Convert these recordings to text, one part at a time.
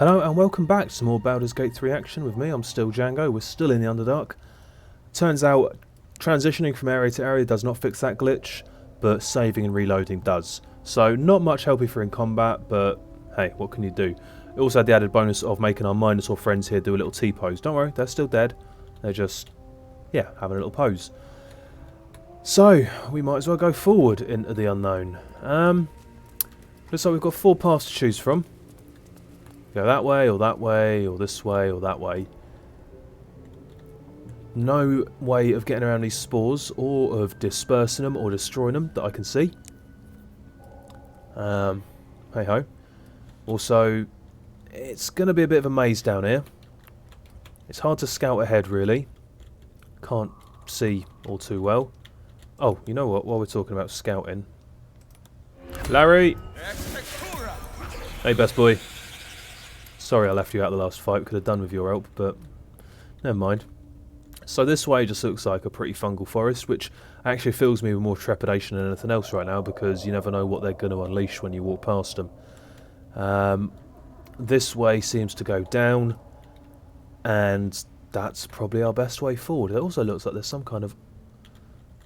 Hello and welcome back to some more Baldur's Gate 3 action with me. I'm still Django, we're still in the Underdark. Turns out transitioning from area to area does not fix that glitch, but saving and reloading does. So not much help if you're in combat, but hey, what can you do? It also had the added bonus of making our Minotaur friends here do a little T-pose. Don't worry, they're still dead. They're just, yeah, having a little pose. So, we might as well go forward into the unknown. Looks like we've got 4 paths to choose from. Go that way, or this way, or that way. No way of getting around these spores, or of dispersing them, or destroying them, that I can see. Hey ho. Also, it's going to be a bit of a maze down here. It's hard to scout ahead, really. Can't see all too well. Oh, you know what, while we're talking about scouting. Larry! Hey, best boy. Sorry I left you out the last fight, could have done with your help, but never mind. So this way just looks like a pretty fungal forest, which actually fills me with more trepidation than anything else right now, because you never know what they're going to unleash when you walk past them. This way seems to go down, and that's probably our best way forward. It also looks like there's some kind of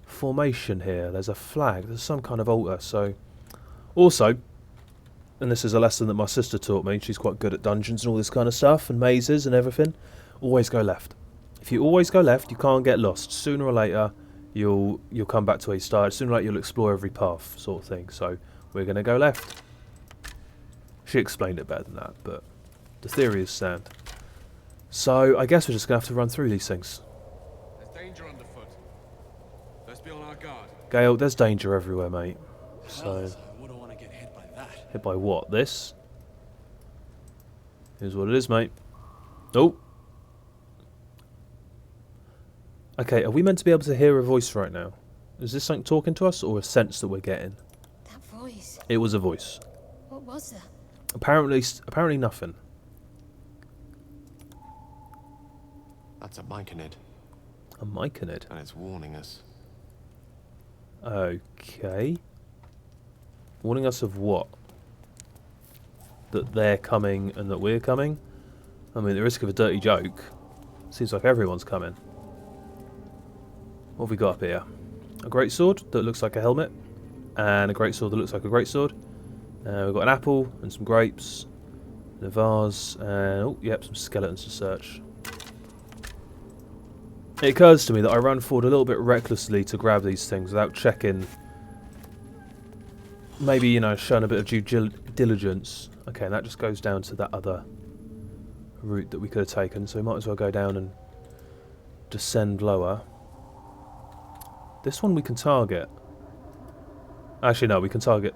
formation here. There's a flag, there's some kind of altar, so... Also... and this is a lesson that my sister taught me, she's quite good at dungeons and all this kind of stuff, and mazes and everything. Always go left. If you always go left, you can't get lost. Sooner or later, you'll come back to where you started. Sooner or later, you'll explore every path, sort of thing. So, we're going to go left. She explained it better than that, but the theory is sound. So, I guess we're just going to have to run through these things. There's danger underfoot. Let's be on our guard. Gale, there's danger everywhere, mate. So... hit by what? This? Here's what it is, mate. Oh! Okay, are we meant to be able to hear a voice right now? Is this something talking to us, or a sense that we're getting? That voice. It was a voice. What was that? Apparently nothing. That's a myconid. A myconid? And it's warning us. Okay. Warning us of what? That they're coming and that we're coming? I mean, the risk of a dirty joke. Seems like everyone's coming. What have we got up here? A greatsword that looks like a helmet. And a greatsword that looks like a greatsword. We've got an apple and some grapes. And a vase. And, oh, yep, some skeletons to search. It occurs to me that I ran forward a little bit recklessly to grab these things without checking. Maybe, you know, showing a bit of due diligence. Okay, and that just goes down to that other route that we could have taken, so we might as well go down and descend lower. This one we can target. Actually, no, we can target...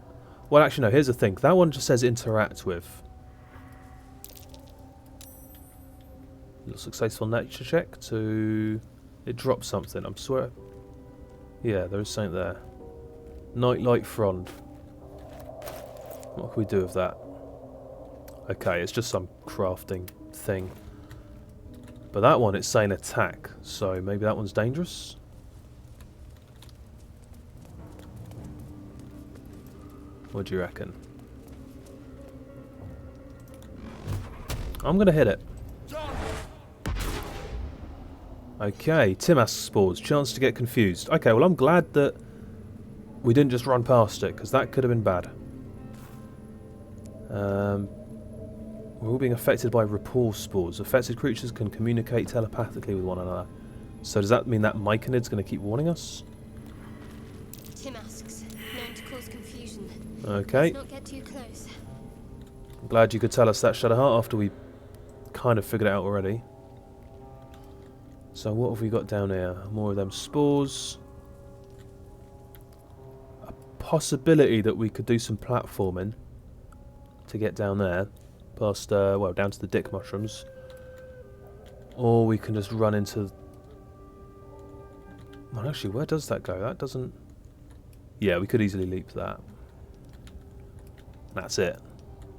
well, actually, no, here's the thing. That one just says interact with. Little successful nature check to... it drops something, I'm swear. Yeah, there is something there. Nightlight frond. What can we do with that? Okay, it's just some crafting thing. But that one, it's saying attack, so maybe that one's dangerous? What do you reckon? I'm going to hit it. Okay, Timas spores, chance to get confused. Okay, well I'm glad that we didn't just run past it, because that could have been bad. We're all being affected by rapport spores. Affected creatures can communicate telepathically with one another. So does that mean that myconid's going to keep warning us? Tim asks, known to cause confusion. Okay. Let's not get too close. I'm glad you could tell us that, Shadowheart, after we kind of figured it out already. So what have we got down here? More of them spores. A possibility that we could do some platforming to get down there. Past, well, down to the dick mushrooms. Or we can just run into... well, actually, where does that go? That doesn't... yeah, we could easily leap that. That's it.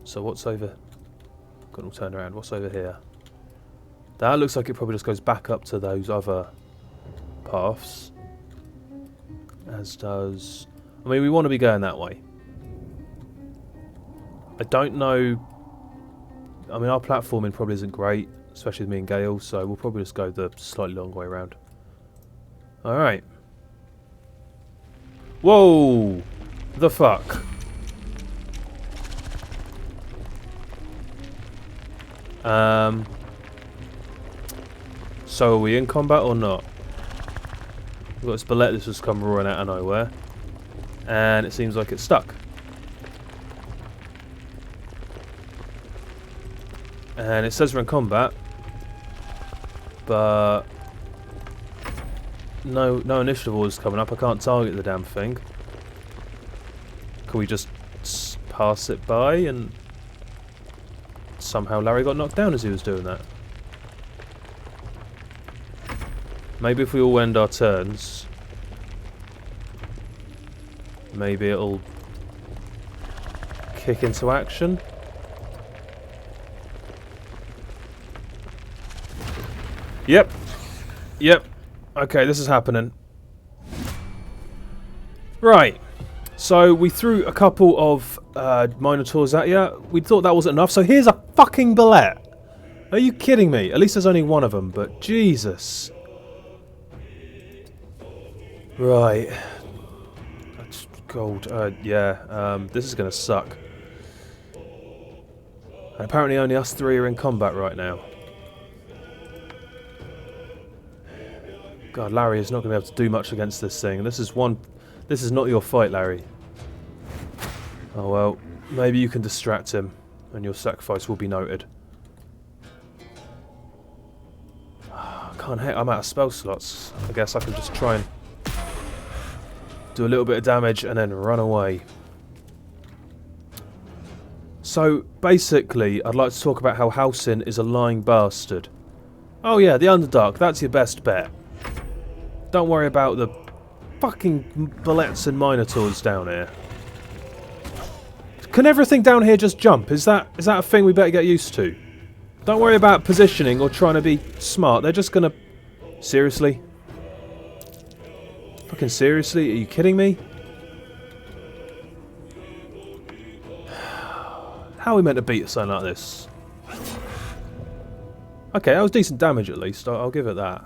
So what's over... got them turned around. What's over here? That looks like it probably just goes back up to those other paths. As does... I mean, we want to be going that way. I don't know I mean, our platforming probably isn't great, especially with me and Gale, so we'll probably just go the slightly long way around. Alright. Whoa! The fuck? So are we in combat or not? We've got this bullet that's just come roaring out of nowhere. And it seems like it's stuck. And it says we're in combat. But no initiative orders coming up. I can't target the damn thing. Can we just pass it by? And somehow Larry got knocked down as he was doing that. Maybe if we all end our turns, maybe it'll kick into action. Yep. Yep. Okay, this is happening. Right. So we threw a couple of Minotaurs at you. We thought that wasn't enough, so here's a fucking bullet. Are you kidding me? At least there's only one of them, but Jesus. Right. That's gold. Yeah. This is going to suck. And apparently only us three are in combat right now. God, Larry is not going to be able to do much against this thing. This is not your fight, Larry. Oh well. Maybe you can distract him, and your sacrifice will be noted. I can't hit. I'm out of spell slots. I guess I can just try and do a little bit of damage and then run away. So, basically, I'd like to talk about how Halsin is a lying bastard. Oh yeah, the Underdark, that's your best bet. Don't worry about the fucking bullets and Minotaurs down here. Can everything down here just jump? Is that a thing we better get used to? Don't worry about positioning or trying to be smart. They're just gonna... Seriously? Fucking seriously? Are you kidding me? How are we meant to beat something like this? Okay, that was decent damage at least. I'll give it that.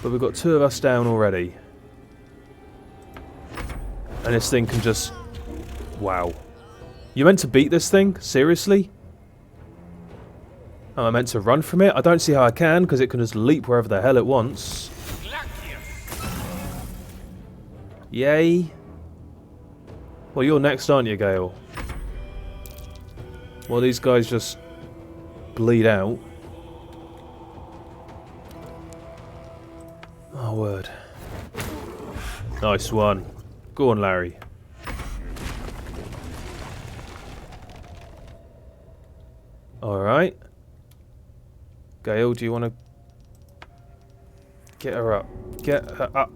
But we've got two of us down already. And this thing can just... Wow. You meant to beat this thing? Seriously? Am I meant to run from it? I don't see how I can, because it can just leap wherever the hell it wants. Yay. Well, you're next, aren't you, Gale? Well, these guys just bleed out. Oh, word. Nice one. Go on, Larry. Alright. Gale, do you want to... Get her up. Get her up.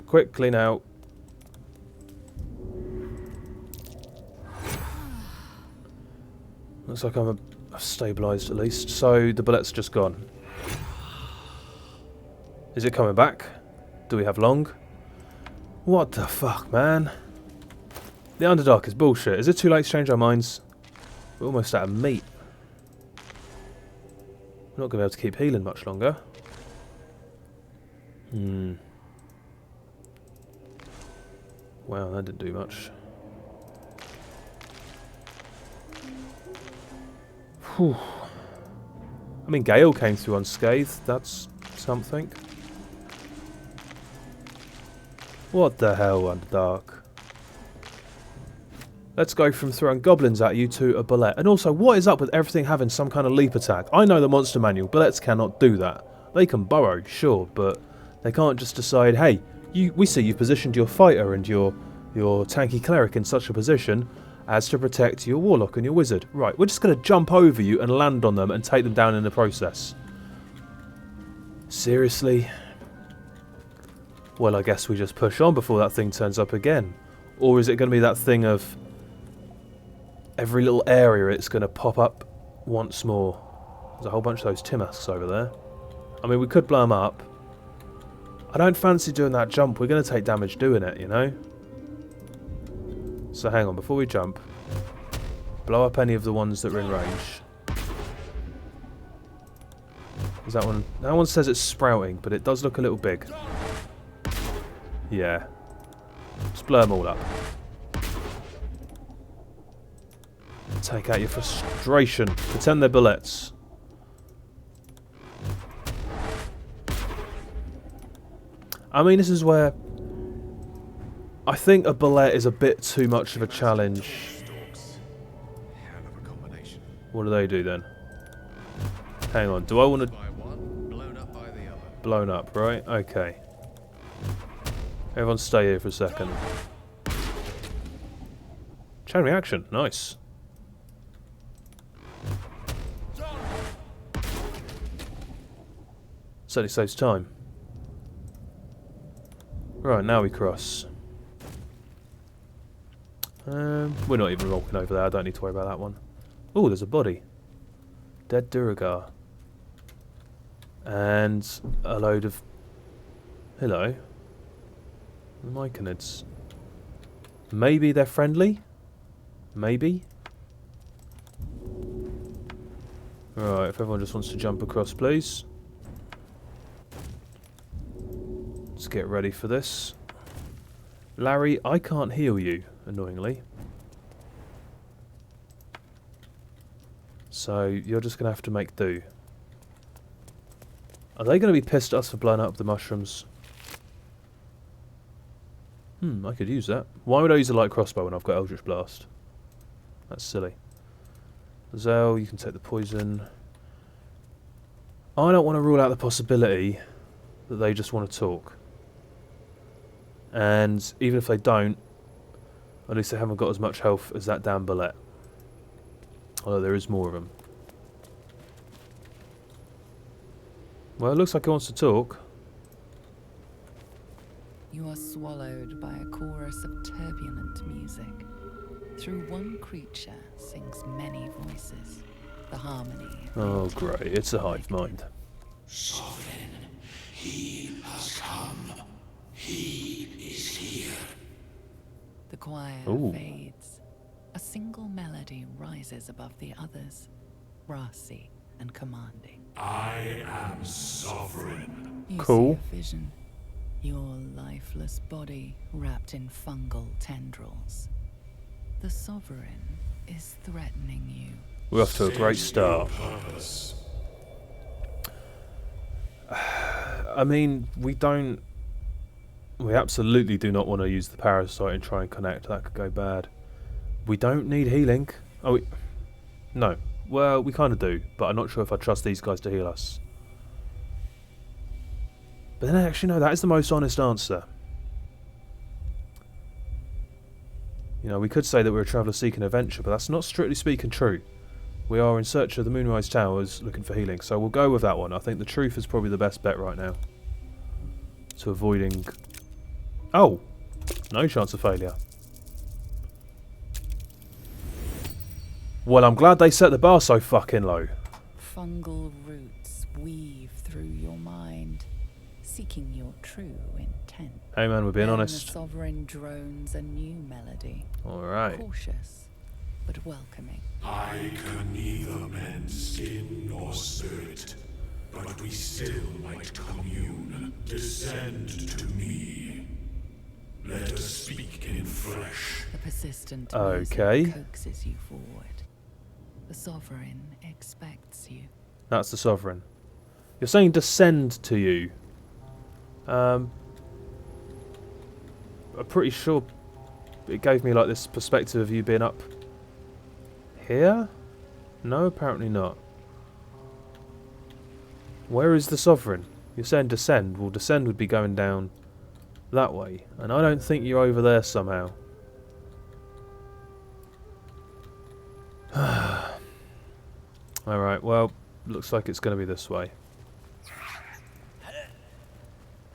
Quickly now. Looks like I'm stabilised at least. So the bullet's just gone. Is it coming back? Do we have long? What the fuck, man? The Underdark is bullshit. Is it too late to change our minds? We're almost out of meat. We're not going to be able to keep healing much longer. Wow, that didn't do much. Whew. I mean, Gale came through unscathed. That's something. What the hell, Underdark? Let's go from throwing goblins at you to a bullet. And also, what is up with everything having some kind of leap attack? I know the monster manual. Bullets cannot do that. They can burrow, sure, but they can't just decide, hey, we see you've positioned your fighter and your tanky cleric in such a position as to protect your warlock and your wizard. Right, we're just going to jump over you and land on them and take them down in the process. Seriously? Well, I guess we just push on before that thing turns up again. Or is it going to be that thing of every little area it's going to pop up once more? There's a whole bunch of those Timasks over there. I mean, we could blow them up. I don't fancy doing that jump. We're going to take damage doing it, you know? So hang on, before we jump, blow up any of the ones that are in range. Is that one? That one says it's sprouting, but it does look a little big. Yeah. Just blow them all up. Take out your frustration. Pretend they're bullets. I mean, this is where I think a bullet is a bit too much of a challenge. Hell of a combination. What do they do then? Hang on, do I want to... By one, blown up by the other. Blown up, right? Okay. Everyone stay here for a second. Chain reaction, nice. Certainly saves time. Right, now we cross. We're not even walking over there, I don't need to worry about that one. Oh, there's a body. Dead Duragar. And a load of... Hello. Myconids. Maybe they're friendly? Maybe? Right, if everyone just wants to jump across, please. Let's get ready for this. Larry, I can't heal you, annoyingly. So, you're just going to have to make do. Are they going to be pissed at us for blowing up the mushrooms? I could use that. Why would I use a light crossbow when I've got Eldritch Blast? That's silly. Zell, you can take the poison. I don't want to rule out the possibility that they just want to talk. And even if they don't, at least they haven't got as much health as that damn bullet. Although there is more of them. Well, it looks like he wants to talk. You are swallowed by a chorus of turbulent music. Through one creature sings many voices. The harmony. Oh, great. It's a hive mind. Sovereign, he has come. He is here. The choir Ooh. fades. A single melody rises above the others, brassy and commanding. I am sovereign. You Cool. see a vision. Your lifeless body wrapped in fungal tendrils. The sovereign is threatening you. We're off to a great start. Purpose. I mean, we absolutely do not want to use the parasite and try and connect. That could go bad. We don't need healing. Oh, no. Well, we kind of do, but I'm not sure if I trust these guys to heal us. But then actually, no, that is the most honest answer. You know, we could say that we're a traveller seeking adventure, but that's not strictly speaking true. We are in search of the Moonrise Towers looking for healing, so we'll go with that one. I think the truth is probably the best bet right now. To avoiding... Oh! No chance of failure. Well, I'm glad they set the bar so fucking low. Fungal roots weave through your mind, seeking your true intent. Hey man, we're being Then honest. The sovereign drones a new melody, Alright. cautious but welcoming. I can neither mend skin nor spirit, but we still might commune. Descend to me. Let us speak in flesh. The persistent Okay. music coaxes you forward. The sovereign expects you. That's the sovereign. You're saying descend to you. I'm pretty sure it gave me like this perspective of you being up here? No, apparently not. Where is the sovereign? You're saying descend. Well, descend would be going down that way. And I don't think you're over there somehow. Alright, well, looks like it's going to be this way.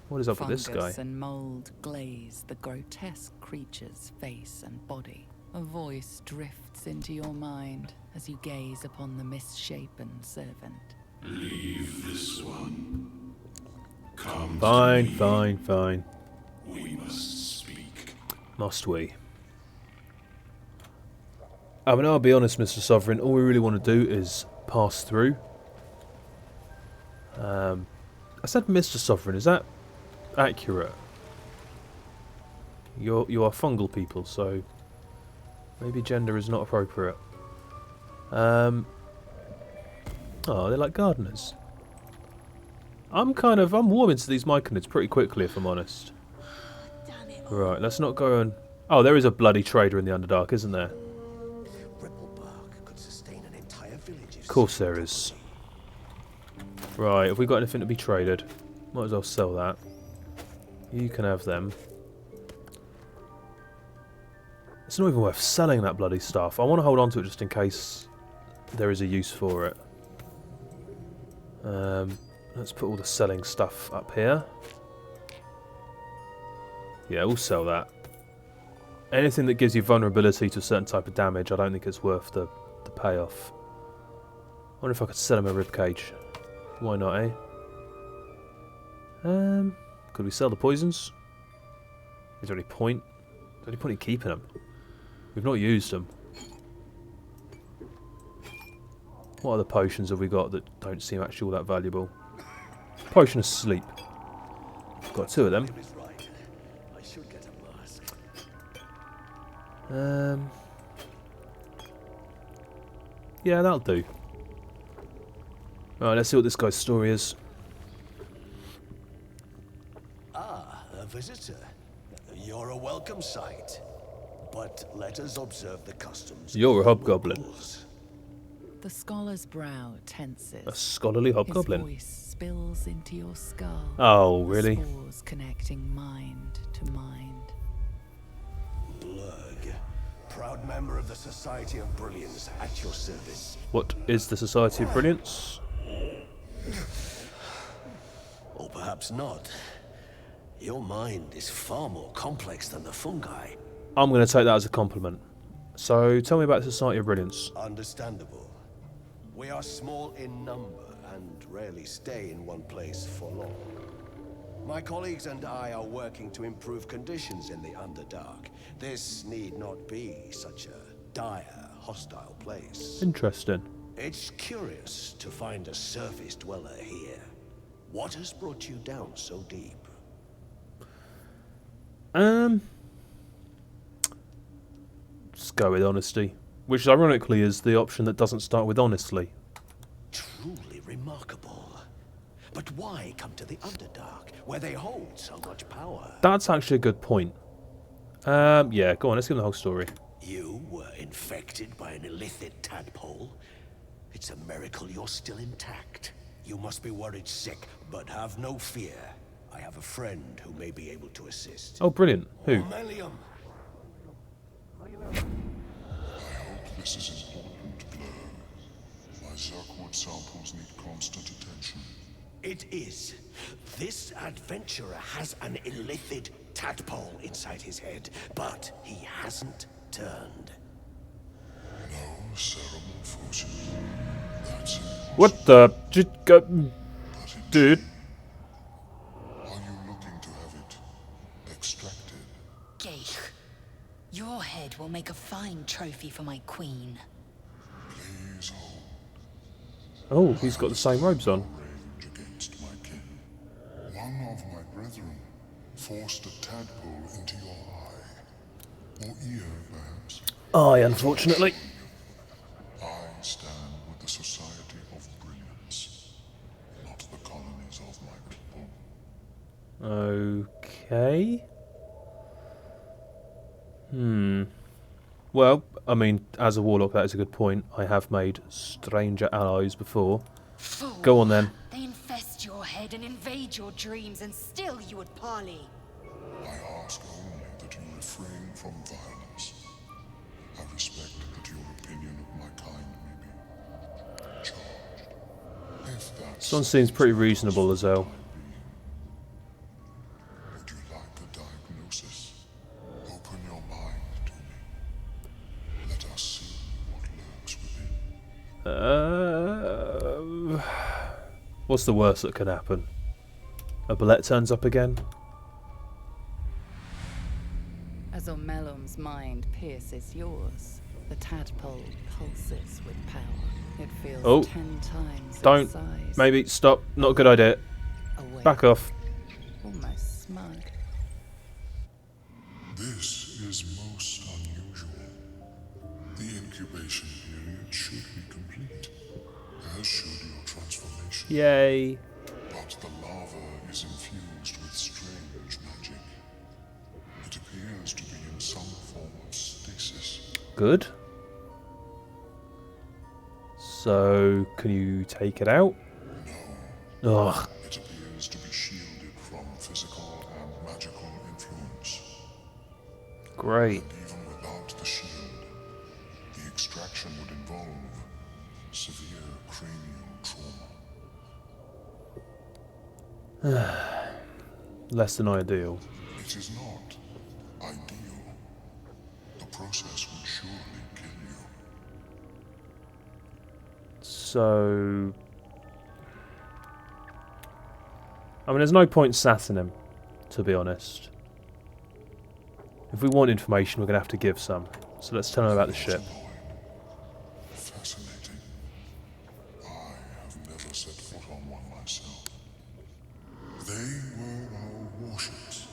What is up with this guy? Fungus and mold glaze the grotesque creature's face and body. A voice drifts into your mind as you gaze upon the misshapen servant. Leave this one. Come Fine, to me. fine, fine. We must speak. Must we? I mean, I'll be honest, Mr. Sovereign, all we really want to do is pass through. I said Mr. Sovereign, is that accurate? You are fungal people, so maybe gender is not appropriate. Oh, they're like gardeners. I'm warming to these myconids pretty quickly, if I'm honest. Right, let's not go and... Oh, there is a bloody trader in the Underdark, isn't there? Of course there is. Right, have we got anything to be traded? Might as well sell that. You can have them. It's not even worth selling that bloody stuff. I want to hold on to it just in case there is a use for it. Let's put all the selling stuff up here. Yeah, we'll sell that. Anything that gives you vulnerability to a certain type of damage, I don't think it's worth the payoff. I wonder if I could sell him a ribcage. Why not, eh? Could we sell the poisons? Is there any point? Is there any point in keeping them? We've not used them. What other potions have we got that don't seem actually all that valuable? Potion of sleep. Got 2 of them. Yeah, that'll do. Alright, let's see what this guy's story is. Ah, a visitor. You're a welcome sight. But let us observe the customs. You're a hobgoblin. The scholar's brow tenses. A scholarly hobgoblin. His voice spills into your skull. Oh, really? Spores connecting mind to mind. Blurg, proud member of the Society of Brilliance, at your service. What is the Society of Brilliance? Or perhaps not. Your mind is far more complex than the fungi. I'm going to take that as a compliment. So, tell me about the Society of Brilliance. Understandable. We are small in number and rarely stay in one place for long. My colleagues and I are working to improve conditions in the Underdark. This need not be such a dire, hostile place. Interesting. It's curious to find a surface dweller here. What has brought you down so deep? Just go with honesty. Which ironically is the option that doesn't start with honestly. Truly remarkable. But why come to the Underdark, where they hold so much power? That's actually a good point. Yeah, go on, let's give them the whole story. You were infected by an illithid tadpole? It's a miracle you're still intact. You must be worried sick, but have no fear. I have a friend who may be able to assist. Oh, brilliant. Who? Melium. This is important, Blur. My Zerkwood samples need constant attention. It is. This adventurer has an illithid tadpole inside his head, but he hasn't turned. No ceremorphosis. That's it. What the... Dude. Are you looking to have it extracted? Geich, your head will make a fine trophy for my queen. Please hold. Oh, he's got the same robes on. Rage against my kin. One of my brethren forced a tadpole into your eye. Or ear, perhaps. Aye, unfortunately. I stand with the Society of Brilliance, not the colonies of my people. Okay. Well, I mean, as a warlock, that is a good point. I have made stranger allies before. Fool. Go on then. They infest your head and invade your dreams, and still you would parley. I ask only that you refrain from violence. I respect that your opinion of my kind may be charged. If that's... This one seems pretty reasonable, Lazel. Would you like a diagnosis? Open your mind to me. Let us see what lurks within. What's the worst that can happen? A bullet turns up again? As Ormelum's mind pierces yours, The tadpole pulses with power. It feels Oh. 10 times its Don't. size. Maybe. Stop. Not a good idea. Awake, Back off. almost smug. This is most unusual. The incubation period should be complete, as should your transformation. Yay. But the lava is infused with strange magic. It appears to be in some form of stasis. Good. So, can you take it out? No, Ugh. it appears to be shielded from physical and magical influence. Great. And even without the shield, the extraction would involve severe cranial trauma. Less than ideal. It is not ideal. The process would surely kill you. So... I mean, there's no point sassing him, to be honest. If we want information, we're going to have to give some. So let's tell him about the ship. Fascinating. I have never set foot on one myself. They were our warships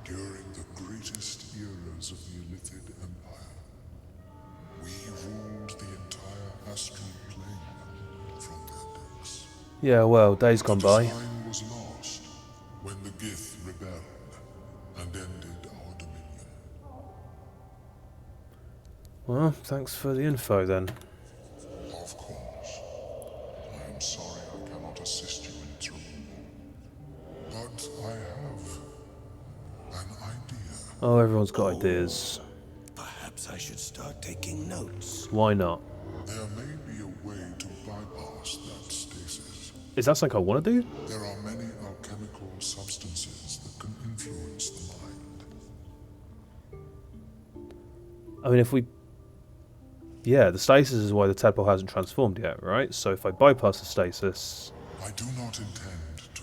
during the greatest eras of the Illithid Empire. We ruled the entire astral plane from their decks. Yeah, well, days gone The by. design was lost when the Gith rebelled and ended our dominion. Well, thanks for the info then. Of course. I am sorry I cannot assist you in its removal. But I have an idea. Oh, everyone's got ideas. Perhaps I should start taking notes. Why not? There may be a way to bypass that stasis. Is that something I want to do? There are many alchemical substances that can influence the mind. I mean, if we... Yeah, the stasis is why the tadpole hasn't transformed yet, right? So if I bypass the stasis... I do not intend to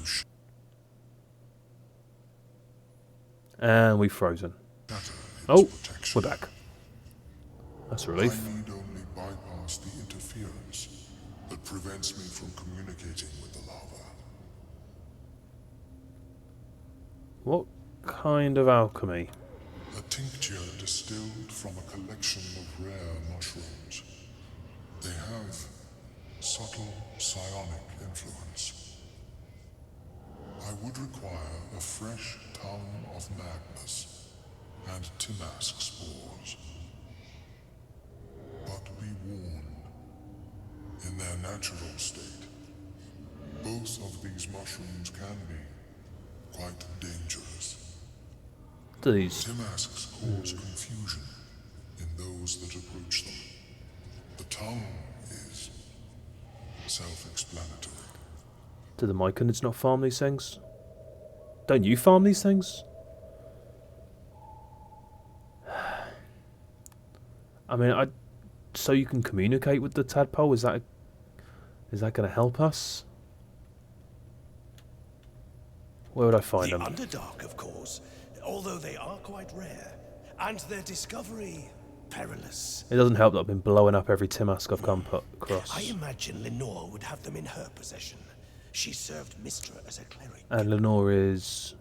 And we've frozen. shatter Oh, its protection. we're back. That's a relief. I need only bypass the interference that prevents me from communicating with the lava. What kind of alchemy? A tincture distilled from a collection of rare mushrooms. They have subtle psionic influence. I would require a fresh tongue of madness and Timask spores. But be warned, in their natural state, both of these mushrooms can be quite dangerous. These... Timasks cause confusion in those that approach them. The tongue is self-explanatory. Do the Myconids not farm these things? Don't you farm these things? I mean, so you can communicate with the tadpole? Is that going to help us? Where would I find The them? Underdark, of course, although they are quite rare, and their discovery perilous. It doesn't help that I've been blowing up every Timask I've come across. I imagine Lenore would have them in her possession. She served Mistra as a cleric. And Lenore is...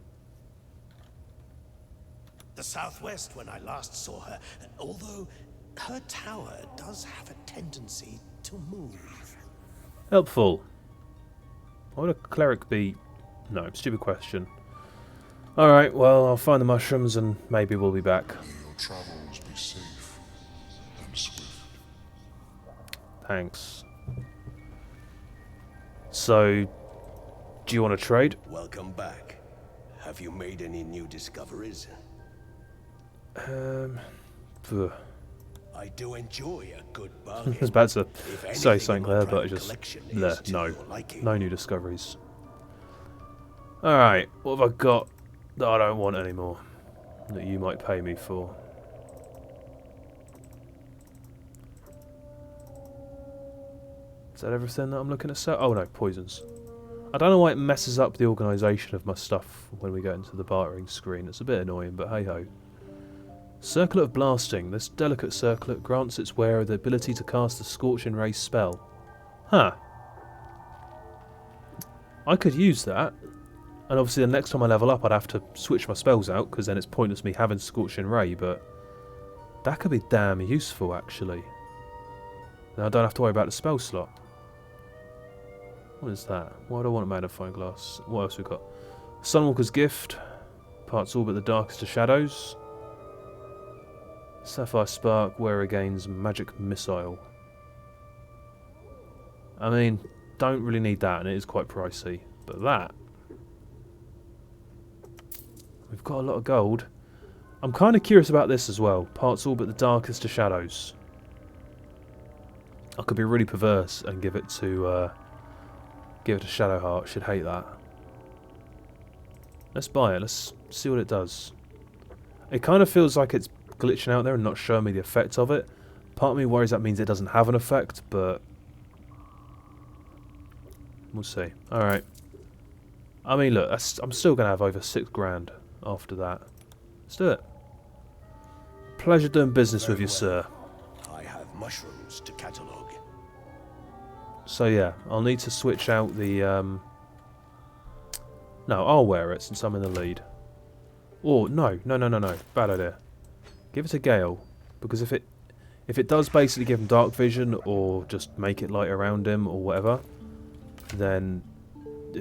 The southwest when I last saw her, although her tower does have a tendency to move. helpful. Why would a cleric be... No, stupid question. Alright, well, I'll find the mushrooms and maybe we'll be back. May your travels be safe and swift. Thanks. So, do you want to trade? Welcome back. Have you made any new discoveries? Ugh. I do enjoy a good bargain. I was about to If anything say in something my there, but I private just... collection Bleh, is to no. your liking. No new discoveries. Alright, what have I got that I don't want anymore? That you might pay me for? Is that everything that I'm looking at? Oh no, poisons. I don't know why it messes up the organisation of my stuff when we get into the bartering screen. It's a bit annoying, but hey ho. Circlet of Blasting. This delicate circlet grants its wearer the ability to cast a Scorching Ray spell. Huh. I could use that. And obviously the next time I level up I'd have to switch my spells out, because then it's pointless me having Scorching Ray, but that could be damn useful actually. Now I don't have to worry about the spell slot. What is that? Why do I want a magnifying glass? What else we got? Sunwalker's Gift. Parts all but the darkest of shadows. Sapphire Spark, wearer gains magic missile. I mean, don't really need that, and it is quite pricey. But that... we've got a lot of gold. I'm kind of curious about this as well. Parts all but the darkest of shadows. I could be really perverse and give it to Shadowheart. Should hate that. Let's buy it. Let's see what it does. It kind of feels like it's glitching out there and not showing me the effect of it. Part of me worries that means it doesn't have an effect, but we'll see. Alright. I mean, look, I'm still going to have over 6 grand after that. Let's do it. Pleasure doing business with you, sir. I have mushrooms to catalogue. So yeah, I'll need to switch out the... No, I'll wear it since I'm in the lead. Or, no. Bad idea. Give it to Gale, because if it does basically give him dark vision or just make it light around him or whatever, then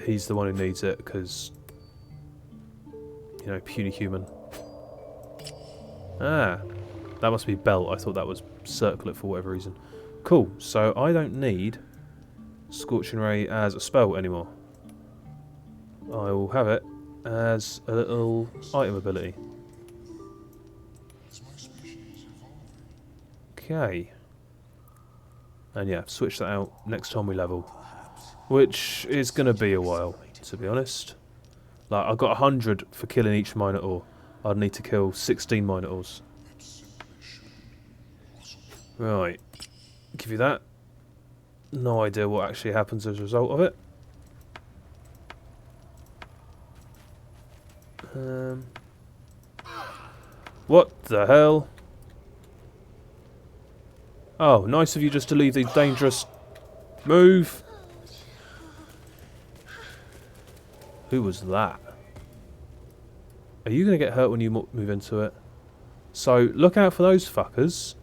he's the one who needs it, because, you know, puny human. Ah, that must be belt. I thought that was circlet for whatever reason. Cool, so I don't need Scorching Ray as a spell anymore. I will have it as a little item ability. Okay. And yeah, switch that out next time we level. Which is going to be a while, to be honest. Like, I've got 100 for killing each Minotaur. I'd need to kill 16 Minotaurs. Right. Give you that. No idea what actually happens as a result of it. What the hell? Oh, nice of you just to leave the dangerous... Move! Who was that? Are you going to get hurt when you move into it? So, look out for those fuckers.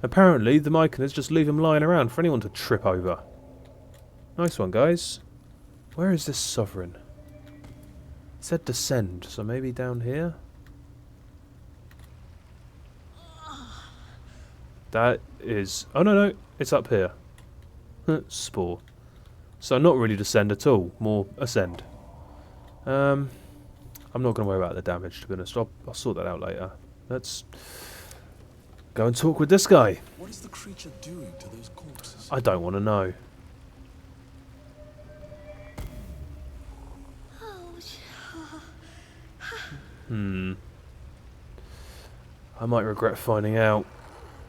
Apparently, the Myconers just leave them lying around for anyone to trip over. Nice one, guys. Where is this sovereign? It said descend, so maybe down here? That is... oh, no, it's up here. Spore. So not really descend at all, more ascend. I'm not going to worry about the damage, to be honest. I'll sort that out later. Let's go and talk with this guy. What is the creature doing to those corpses? I don't want to know. I might regret finding out.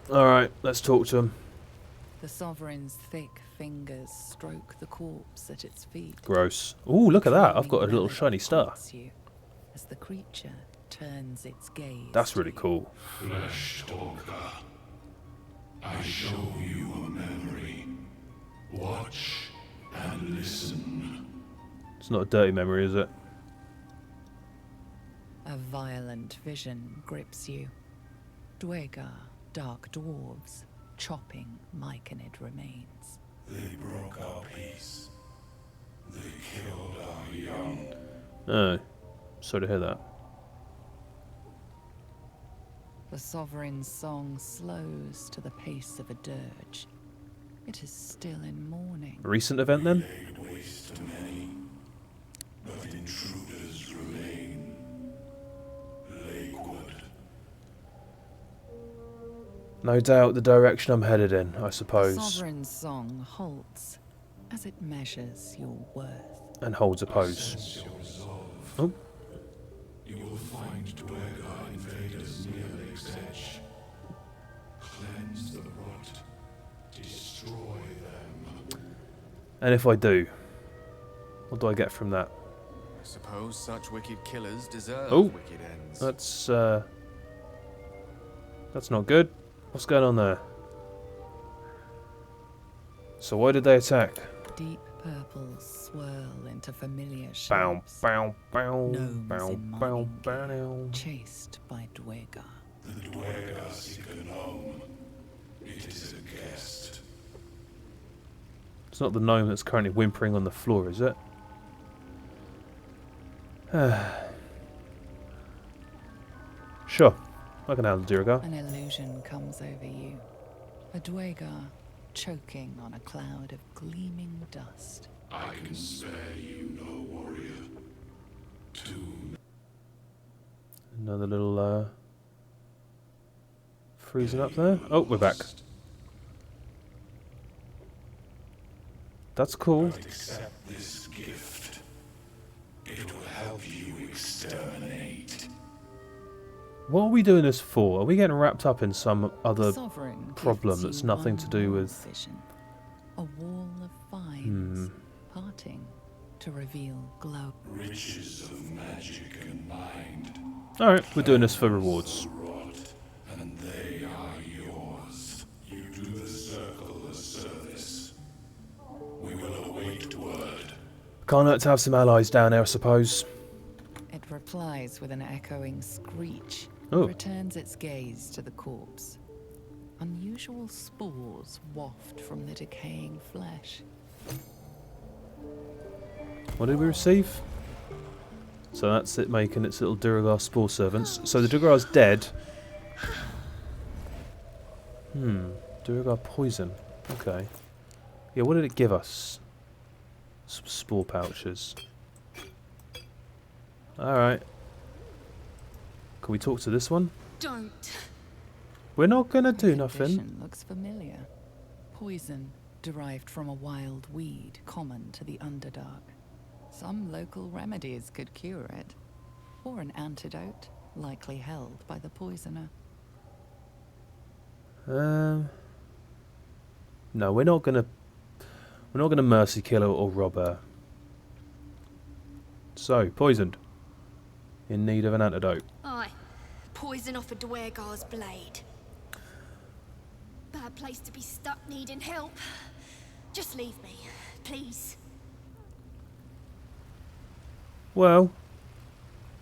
Alright, let's talk to him. The sovereign's thick fingers stroke the corpse at its feet. Gross. Ooh, look at that. I've got a little shiny star. You as the creature turns its gaze. That's really cool. Flesh Stalker, I show you a memory. Watch and listen. It's not a dirty memory, is it? A violent vision grips you. Dwegar, dark dwarves, chopping Myconid remains. They broke our peace. They killed our young. Oh, sorry to hear that. The sovereign's song slows to the pace of a dirge. It is still in mourning. A recent event then? Laid waste to many, but intruders remain. Lakewood. No doubt the direction I'm headed in, I The suppose. sovereign's song halts as it measures your worth. And holds a pose. Sense your resolve. Oh, You will find Dwegar invaders near Lake's edge. Cleanse the rot. Destroy them. and if I do, what do I get from that? I suppose such wicked killers deserve Oh. wicked ends. That's, That's not good. What's going on there? So why did they attack? Deep purples swirl into familiar Bow, shapes. bow, bow, Gnomes bow, in bow, mining bow. gear, chased by Dwegar. The Dwegar seek a gnome. It is a guest. It's not the gnome that's currently whimpering on the floor, is it? Sure. I can handle Dirigar. An illusion comes over you. A Dwegar choking on a cloud of gleaming dust. I can spare you no warrior. Two. Another little freezing up there. Oh, we're back. That's cool. But accept this gift. It will help you exterminate. What are we doing this for? Are we getting wrapped up in some other Sovereign problem gifts that's you nothing one to do more with... vision. A wall of vines parting to reveal glow. Riches of magic and mind. Alright, we're doing this for rewards. Rot, and they are yours. You do the circle a service. We will await word. Can't hurt to have some allies down there, I suppose. It replies with an echoing screech. Oh. Returns its gaze to the corpse. Unusual spores waft from the decaying flesh. What did we receive? So that's it making its little Dirigar spore servants. So the Dirigar's dead. Dirigar poison. Okay. Yeah, what did it give us? Some spore pouches. Alright. Can we talk to this one? Don't. We're not gonna The do nothing. condition looks familiar. Poison derived from a wild weed common to the Underdark. Some local remedies could cure it. Or an antidote, likely held by the poisoner. No, we're not gonna mercy kill her or rob her. So, poisoned. In need of an antidote. Aye. Poison off a Dwegar's blade. Bad place to be stuck needing help. Just leave me, please. Well,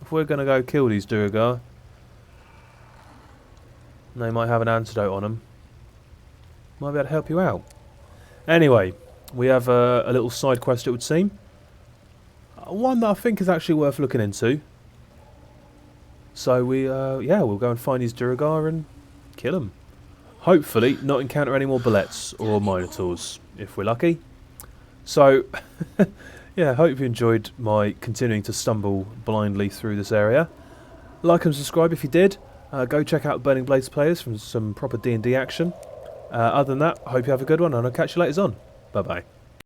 if we're gonna go kill these Dirigar, they might have an antidote on them. Might be able to help you out. Anyway, we have a little side quest, it would seem. One that I think is actually worth looking into. So we'll go and find these Dirigar and kill them. Hopefully not encounter any more bullets or minotaurs, if we're lucky. So, yeah, hope you enjoyed my continuing to stumble blindly through this area. Like and subscribe if you did. Go check out Burning Blades players from some proper D&D action. Other than that, I hope you have a good one and I'll catch you later on. Bye bye.